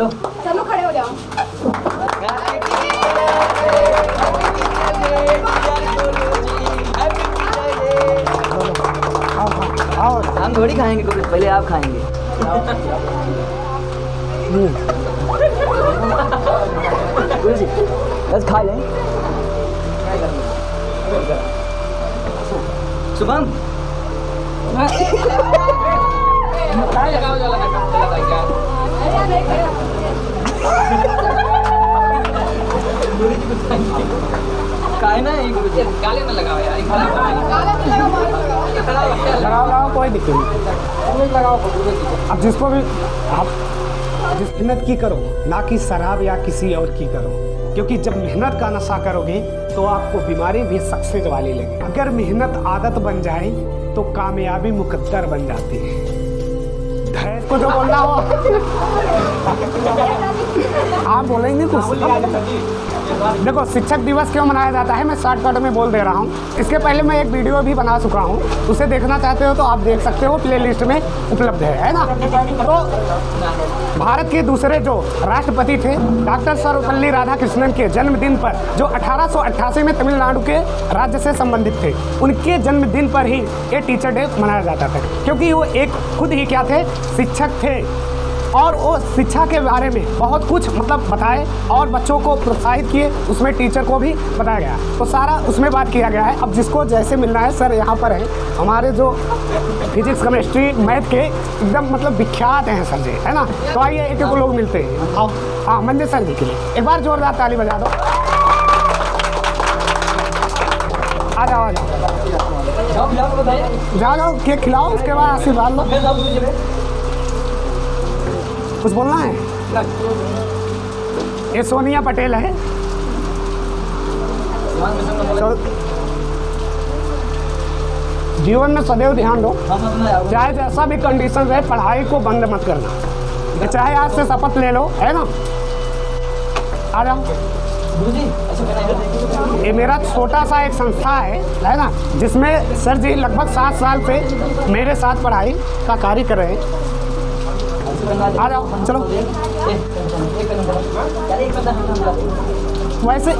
चलो चलो खड़े हो जाओ। हम थोड़ी खाएंगे गुरुजी, पहले आप खाएंगे। गुरुजी बस खा लें। शुभम काहे ना एक गुरुजी गाले में लगाओ यार, लगाओ कोई दिक्कत नहीं, लगाओ। अब जिसको भी आप जिस मेहनत की करो, ना कि शराब या किसी और की करो, क्योंकि जब मेहनत का नशा करोगे तो आपको बीमारी भी सक्सेस वाली लगे। अगर मेहनत आदत बन जाए तो कामयाबी मुकद्दर बन जाती है। धैर्य को जो बोलना हो आप बोलेंगे कुछ। देखो शिक्षक दिवस क्यों मनाया जाता है मैं शॉर्टकट में बोल दे रहा हूँ। इसके पहले मैं एक वीडियो भी बना चुका हूँ, उसे देखना चाहते हो तो आप देख सकते हो, प्लेलिस्ट में उपलब्ध है ना। तो भारत के दूसरे जो राष्ट्रपति थे डॉक्टर सर्वपल्ली राधाकृष्णन के जन्मदिन पर, जो 1888 में तमिलनाडु के राज्य से संबंधित थे, उनके जन्मदिन पर ही ये टीचर डे मनाया जाता था, क्योंकि वो एक खुद ही क्या थे, शिक्षक थे। और वो शिक्षा के बारे में बहुत कुछ मतलब बताए और बच्चों को प्रोत्साहित किए, उसमें टीचर को भी बताया गया, तो सारा उसमें बात किया गया है। अब जिसको जैसे मिलना है सर यहाँ पर है, हमारे जो फिजिक्स केमिस्ट्री मैथ के एकदम मतलब विख्यात हैं सर जी, है ना। तो आइए एक एक लोग मिलते हैं। आओ हाँ मंदिर सर जी के लिए एक बार जोरदार ताली बजा दो। आ जाओ आ जाओ जाओ केक खिलाओ, उसके बाद आशीर्वाद लो। कुछ बोलना है? ये सोनिया पटेल है। जीवन में सदैव ध्यान दो, चाहे जैसा भी कंडीशन रहे पढ़ाई को बंद मत करना, चाहे आज से शपथ ले लो, है ना। आ जाओ। ये मेरा छोटा सा एक संस्था है ना, जिसमें सर जी लगभग 7 साल से मेरे साथ पढ़ाई का कार्य कर रहे हैं। आ जाओ चलो। वैसे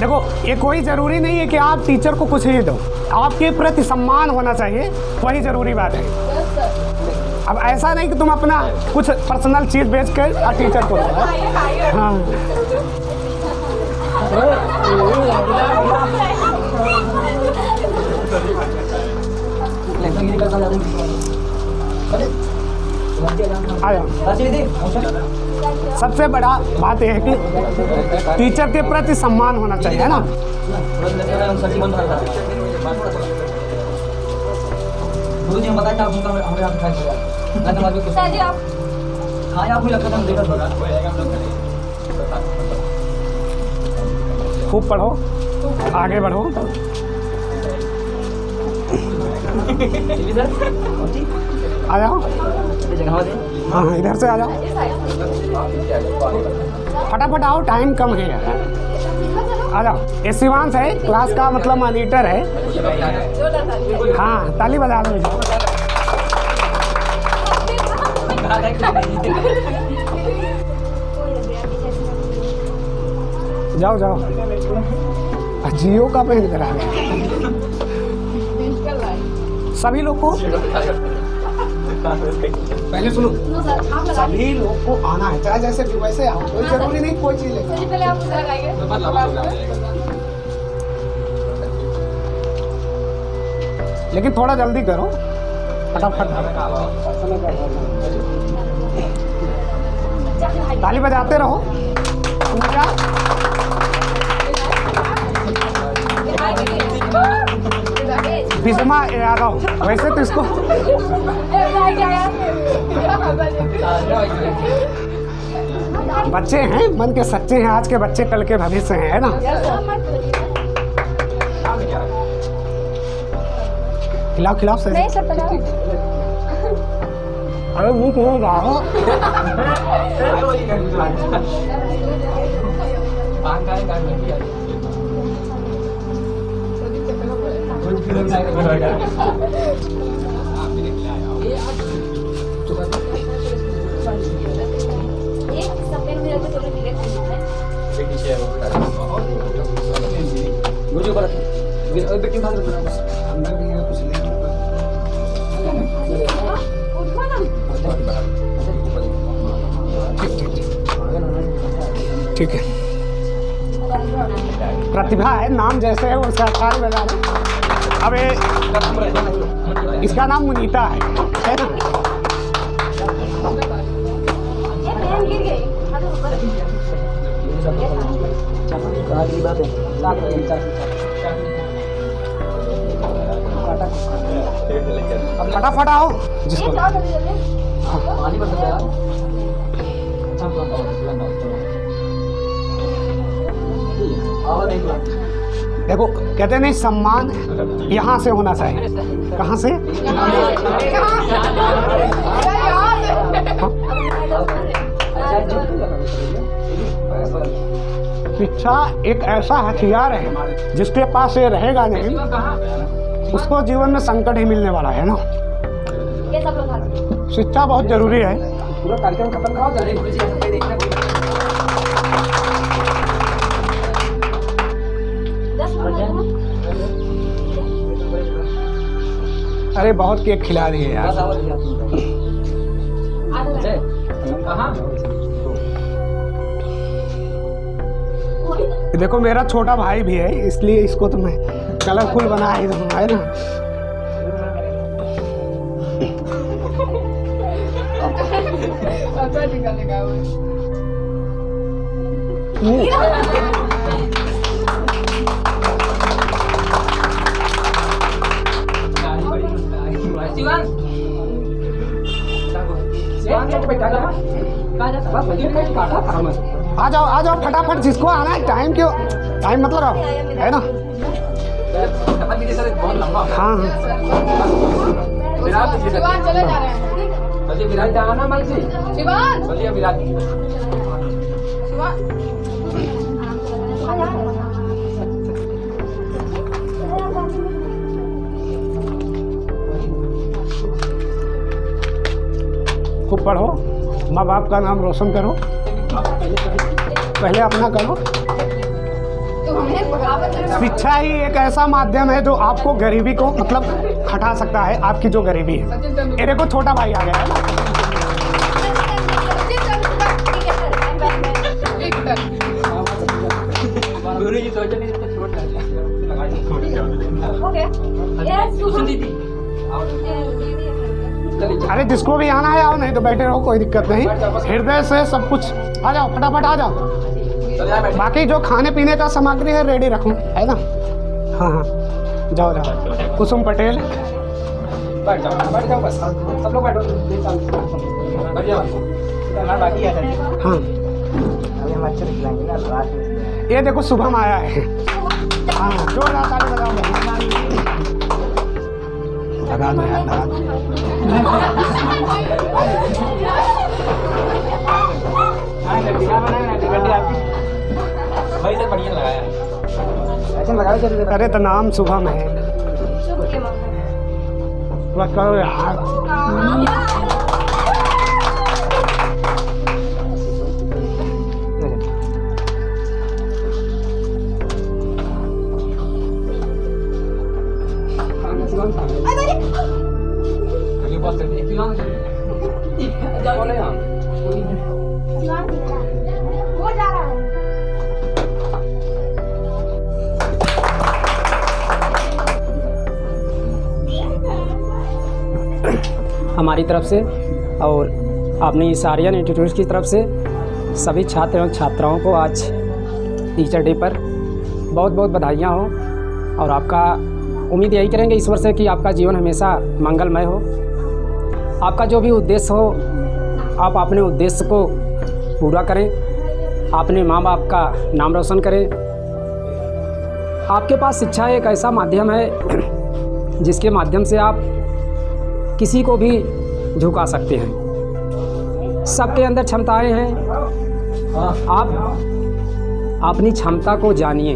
देखो ये कोई ज़रूरी नहीं है कि आप टीचर को कुछ ही दो, आपके प्रति सम्मान होना चाहिए, वही ज़रूरी बात है। अब ऐसा नहीं कि तुम अपना कुछ पर्सनल चीज़ बेच कर टीचर को दो। हाँ सबसे बड़ा बात यह है कि टीचर के प्रति सम्मान होना चाहिए, है ना। खूब पढ़ो, आगे बढ़ो। आ जाओ, हाँ इधर से आ जाओ, फटाफट आओ, टाइम कम है यार। आ जाओ। ये शिवांश है, क्लास का मतलब मॉनिटर है। हाँ ताली बजा दो। जाओ जाओ, जियो का पहन कर आ गया सभी लोग को। पहले सुनो, सभी लोग को आना है, चाहे जैसे भी वैसे आओ, कोई जरूरी नहीं कोई चीज लेकर। लेकिन थोड़ा जल्दी करो, फटाफट। ताली बजाते रहो। पूजा बिजमा आ जाओ, वैसे तो इसको बच्चे हैं, मन के सच्चे हैं, आज के बच्चे कल के भविष्य हैं, है ना। खिलाओ खिलाओ सर। अरे वो क्यों रहा ठीक है। प्रतिभा है, नाम जैसे है उसका ताल बजा रहे। अब इसका नाम मुनीता है ना? अब फटाफट आओ जिसको देखो, कहते नहीं सम्मान यहाँ से होना चाहिए। कहाँ से? शिक्षा एक ऐसा हथियार है जिसके पास ये रहेगा नहीं, उसको जीवन में संकट ही मिलने वाला है ना। शिक्षा बहुत जरूरी है। पूरा कार्यक्रम खत्म कराओ जल्दी। अरे बहुत केक खिला रही है यार। देखो मेरा छोटा भाई भी है, इसलिए इसको तो मैं कलरफुल बना ही दूंगा, है ना। आ जाओ फटाफट, जिसको आना है। टाइम क्यों, टाइम मतलब आओ, है ना। हाँ चले जा रहे हैं। विराट जाना मन से चलिए विराट खूब पढ़ो, माँ बाप का नाम रोशन करो, पहले अपना करो। शिक्षा ही एक ऐसा माध्यम है जो आपको गरीबी को मतलब हटा सकता है, आपकी जो गरीबी है। ये देखो छोटा भाई आ गया है ना। अरे जिसको भी आना है आओ, नहीं तो बैठे रहो, कोई दिक्कत नहीं। हृदय से सब कुछ आ जाओ, फटाफट आ जाओ। बाकी जो खाने पीने का सामग्री है रेडी रखो, है ना। हाँ हाँ जाओ जाओ। कुसुम पटेल बैठ जाओ बस, सब लोग बैठो। हाँ अभी हम अच्छे दिखलाएंगे ना रात में। ये देखो शुभम आया है। हाँ जोरदार ताली बजाओ, लगा दो यार, लगा दो। भाई से बढ़िया लगाया। ऐसे लगाओ जल्दी। अरे तो नाम शुभम है, बस करो यार। हमारी तरफ से और अपनी इस आर्यन इंस्टीट्यूट की तरफ से सभी छात्र एवं छात्राओं को आज टीचर डे पर बहुत बहुत बधाइयाँ हो। और आपका उम्मीद यही करेंगे ईश्वर से कि आपका जीवन हमेशा मंगलमय हो। आपका जो भी उद्देश्य हो, आप अपने उद्देश्य को पूरा करें, अपने माँ बाप का नाम रोशन करें। आपके पास शिक्षा एक ऐसा माध्यम है जिसके माध्यम से आप किसी को भी झुका सकते हैं। सबके अंदर क्षमताएं हैं, आप अपनी क्षमता को जानिए।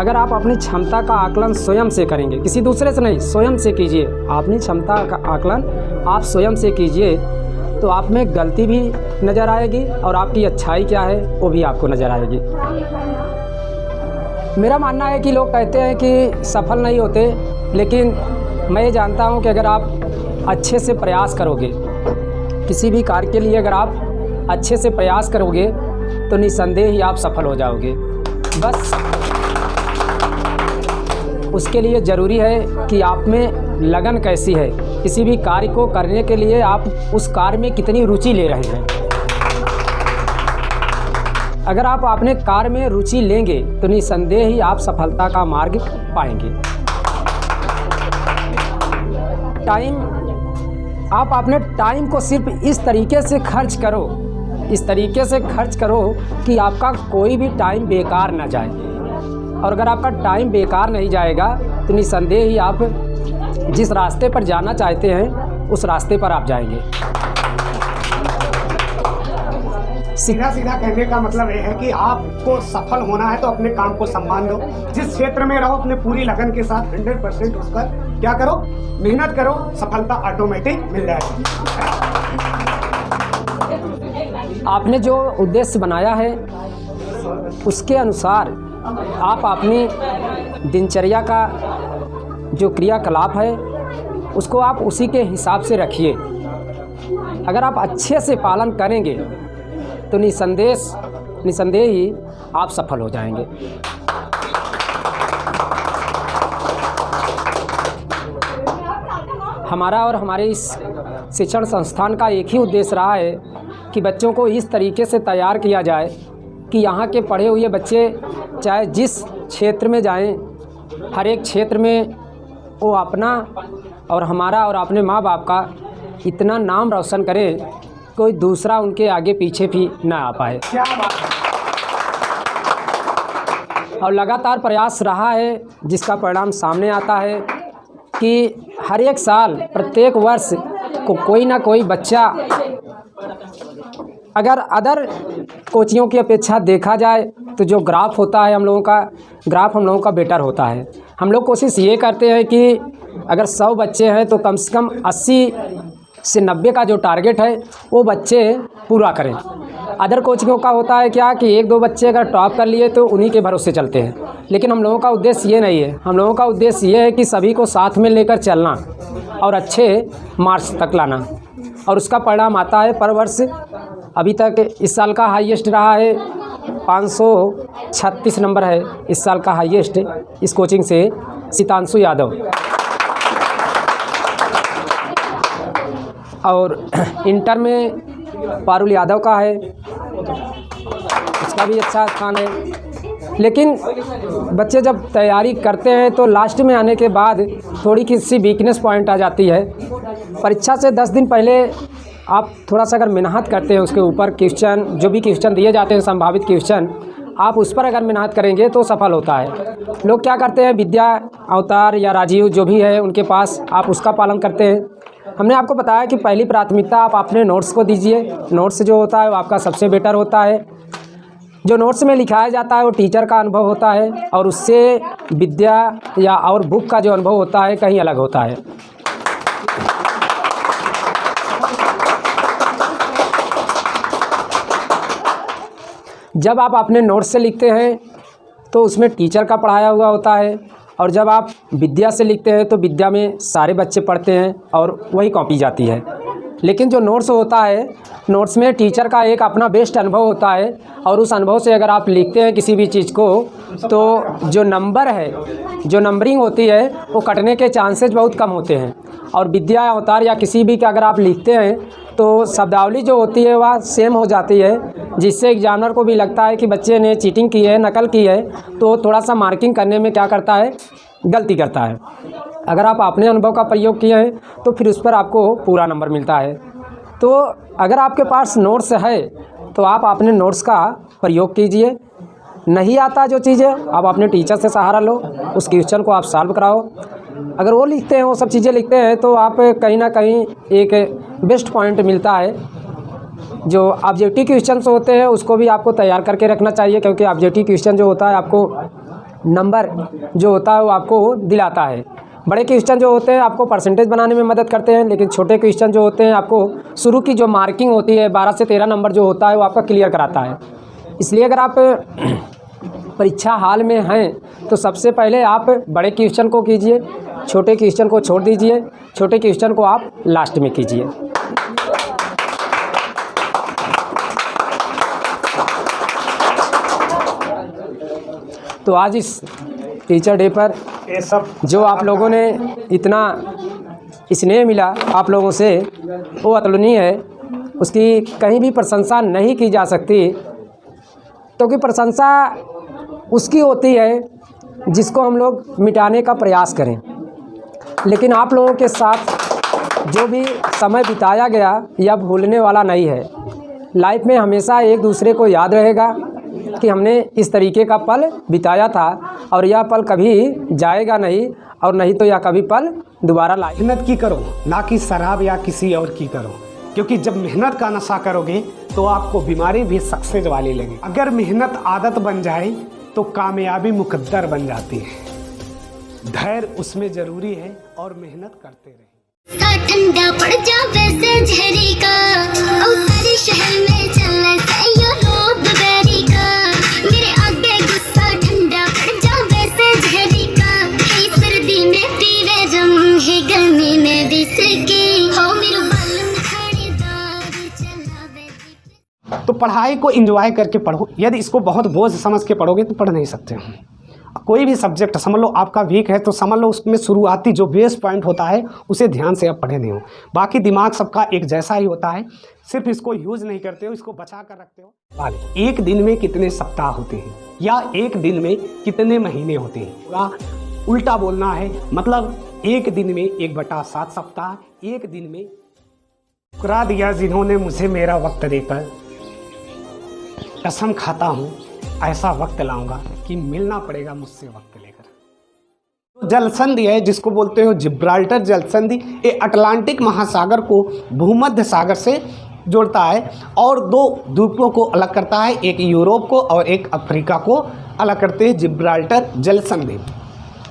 अगर आप अपनी क्षमता का आकलन स्वयं से करेंगे, किसी दूसरे से नहीं, स्वयं से कीजिए। अपनी क्षमता का आकलन आप स्वयं से कीजिए तो आप में गलती भी नज़र आएगी और आपकी अच्छाई क्या है वो भी आपको नज़र आएगी। मेरा मानना है कि लोग कहते हैं कि सफल नहीं होते, लेकिन मैं ये जानता हूँ कि अगर आप अच्छे से प्रयास करोगे, किसी भी कार्य के लिए अगर आप अच्छे से प्रयास करोगे तो निस्संदेह ही आप सफल हो जाओगे। बस उसके लिए ज़रूरी है कि आप में लगन कैसी है, किसी भी कार्य को करने के लिए आप उस कार्य में कितनी रुचि ले रहे हैं। अगर आप अपने कार्य में रुचि लेंगे तो निस्संदेह ही आप सफलता का मार्ग पाएंगे। टाइम, आप अपने टाइम को सिर्फ इस तरीके से खर्च करो, इस तरीके से खर्च करो कि आपका कोई भी टाइम बेकार ना जाए। और अगर आपका टाइम बेकार नहीं जाएगा तो निस्संदेह ही आप जिस रास्ते पर जाना चाहते हैं उस रास्ते पर आप जाएंगे। सीधा सीधा कहने का मतलब ये है कि आपको सफल होना है तो अपने काम को सम्मान दो। जिस क्षेत्र में रहो अपने पूरी लगन के साथ 100% उस पर क्या करो, मेहनत करो, सफलता ऑटोमेटिक मिल जाएगी। आपने जो उद्देश्य बनाया है उसके अनुसार आप अपनी दिनचर्या का जो क्रियाकलाप है उसको आप उसी के हिसाब से रखिए। अगर आप अच्छे से पालन करेंगे तो निस्संदेह ही आप सफल हो जाएंगे। हमारा और हमारे इस शिक्षण संस्थान का एक ही उद्देश्य रहा है कि बच्चों को इस तरीके से तैयार किया जाए कि यहाँ के पढ़े हुए बच्चे चाहे जिस क्षेत्र में जाएं, हर एक क्षेत्र में वो अपना और हमारा और अपने माँ बाप का इतना नाम रोशन करें, कोई दूसरा उनके आगे पीछे भी ना आ पाए। और लगातार प्रयास रहा है जिसका परिणाम सामने आता है कि हर एक साल प्रत्येक वर्ष को कोई ना कोई बच्चा, अगर अदर कोचियों की अपेक्षा देखा जाए तो जो ग्राफ होता है हम लोगों का बेटर होता है। हम लोग कोशिश ये करते हैं कि अगर 100 बच्चे हैं तो कम से कम 80 से 90 का जो टारगेट है वो बच्चे पूरा करें। अदर कोचिंगों का होता है क्या कि 1-2 बच्चे अगर टॉप कर लिए तो उन्हीं के भरोसे चलते हैं, लेकिन हम लोगों का उद्देश्य ये नहीं है। हम लोगों का उद्देश्य ये है कि सभी को साथ में लेकर चलना और अच्छे मार्क्स तक लाना, और उसका परिणाम आता है पर वर्ष। अभी तक इस साल का हाईएस्ट रहा है 536 नंबर है इस साल का हाईएस्ट इस कोचिंग से सितांशु यादव। और इंटर में पारुल यादव का है, उसका भी अच्छा स्थान है। लेकिन बच्चे जब तैयारी करते हैं तो लास्ट में आने के बाद थोड़ी किसी वीकनेस पॉइंट आ जाती है। परीक्षा से 10 दिन पहले आप थोड़ा सा अगर मेहनत करते हैं उसके ऊपर, क्वेश्चन जो भी क्वेश्चन दिए जाते हैं संभावित क्वेश्चन, आप उस पर अगर मेहनत करेंगे तो सफल होता है। लोग क्या करते हैं, विद्या अवतार या राजीव जो भी है उनके पास आप उसका पालन करते हैं। हमने आपको बताया कि पहली प्राथमिकता आप अपने नोट्स को दीजिए। नोट्स जो होता है वो आपका सबसे बेटर होता है। जो नोट्स में लिखाया जाता है वो टीचर का अनुभव होता है और उससे विद्या या और बुक का जो अनुभव होता है कहीं अलग होता है। जब आप अपने नोट्स से लिखते हैं तो उसमें टीचर का पढ़ाया हुआ होता है, और जब आप विद्या से लिखते हैं तो विद्या में सारे बच्चे पढ़ते हैं और वही कॉपी जाती है। लेकिन जो नोट्स होता है, नोट्स में टीचर का एक अपना बेस्ट अनुभव होता है, और उस अनुभव से अगर आप लिखते हैं किसी भी चीज़ को तो जो नंबर है, जो नंबरिंग होती है वो कटने के चांसेस बहुत कम होते हैं। और विद्या अवतार या किसी भी का अगर आप लिखते हैं तो शब्दावली जो होती है वह सेम हो जाती है, जिससे एग्जामिनर को भी लगता है कि बच्चे ने चीटिंग की है, नकल की है, तो थोड़ा सा मार्किंग करने में क्या करता है, गलती करता है। अगर आप अपने अनुभव का प्रयोग किए हैं तो फिर उस पर आपको पूरा नंबर मिलता है। तो अगर आपके पास नोट्स है तो आप अपने नोट्स का प्रयोग कीजिए। नहीं आता जो चीज़ें, आप अपने टीचर से सहारा लो, उस क्वेश्चन को आप सॉल्व कराओ। अगर वो लिखते हैं, वो सब चीज़ें लिखते हैं, तो आप कहीं ना कहीं एक बेस्ट पॉइंट मिलता है। जो ऑब्जेक्टिव क्वेश्चन होते हैं उसको भी आपको तैयार करके रखना चाहिए, क्योंकि ऑब्जेक्टिव क्वेश्चन जो होता है आपको नंबर जो होता है वो आपको दिलाता है। बड़े क्वेश्चन जो होते हैं आपको परसेंटेज बनाने में मदद करते हैं, लेकिन छोटे क्वेश्चन जो होते हैं आपको शुरू की जो मार्किंग होती है 12 से 13 नंबर जो होता है वो आपका क्लियर कराता है। इसलिए अगर आप परीक्षा हाल में हैं तो सबसे पहले आप बड़े क्वेश्चन को कीजिए, छोटे क्वेश्चन को छोड़ दीजिए, छोटे क्वेश्चन को आप लास्ट में कीजिए। तो आज इस टीचर डे पर ये सब जो आप लोगों ने इतना स्नेह मिला आप लोगों से वो अतुलनीय है, उसकी कहीं भी प्रशंसा नहीं की जा सकती, क्योंकि प्रशंसा उसकी होती है जिसको हम लोग मिटाने का प्रयास करें। लेकिन आप लोगों के साथ जो भी समय बिताया गया यह भूलने वाला नहीं है। लाइफ में हमेशा एक दूसरे को याद रहेगा कि हमने इस तरीके का पल बिताया था और यह पल कभी जाएगा नहीं, और नहीं तो यह कभी पल दोबारा मेहनत की करो, ना कि शराब या किसी और की करो, क्योंकि जब मेहनत का नशा करोगे तो आपको बीमारी भी सक्सेस वाली लगे। अगर मेहनत आदत बन जाए तो कामयाबी मुकद्दर बन जाती है। धैर्य उसमें ज़रूरी है और मेहनत करते रहे। ठंडा पड़ जावे से झरी का और सारे शहर में चलना से यूरोप बेरी का, मेरे आगे गुस्सा ठंडा पड़ जावे से झरी का, कई सर्दी में पीवे जम है गर्मी में बिसकी हो मेरे बालन खड़ीदार चलावे। तो पढ़ाई को एंजॉय करके पढ़ो। यदि इसको बहुत बोझ समझ के पढ़ोगे तो पढ़ नहीं सकते हो। कोई भी सब्जेक्ट समझ लो आपका वीक है तो समझ लो उसमें शुरुआती जो बेस पॉइंट होता है उसे ध्यान से आप पढ़े नहीं हो। बाकी दिमाग सबका एक जैसा ही होता है, सिर्फ इसको यूज़ नहीं करते हो, इसको बचा कर रखते हो। एक दिन में कितने सप्ताह होते हैं या एक दिन में कितने महीने होते हैं, उल्टा बोलना है। मतलब एक दिन में 1/7 सप्ताह, एक दिन में ठुकरा दिया जिन्होंने मुझे मेरा वक्त देकर। कसम खाता हूँ ऐसा वक्त लाऊंगा कि मिलना पड़ेगा मुझसे वक्त लेकर। जलसंधि है जिसको बोलते हो जिब्राल्टर जलसंधि, ये अटलांटिक महासागर को भूमध्य सागर से जोड़ता है और दो द्वीपों को अलग करता है, एक यूरोप को और एक अफ्रीका को अलग करते हैं जिब्राल्टर जलसंधि।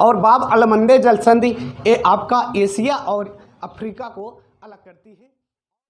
और बाब अलमंदे जलसंधि ये आपका एशिया और अफ्रीका को अलग करती है।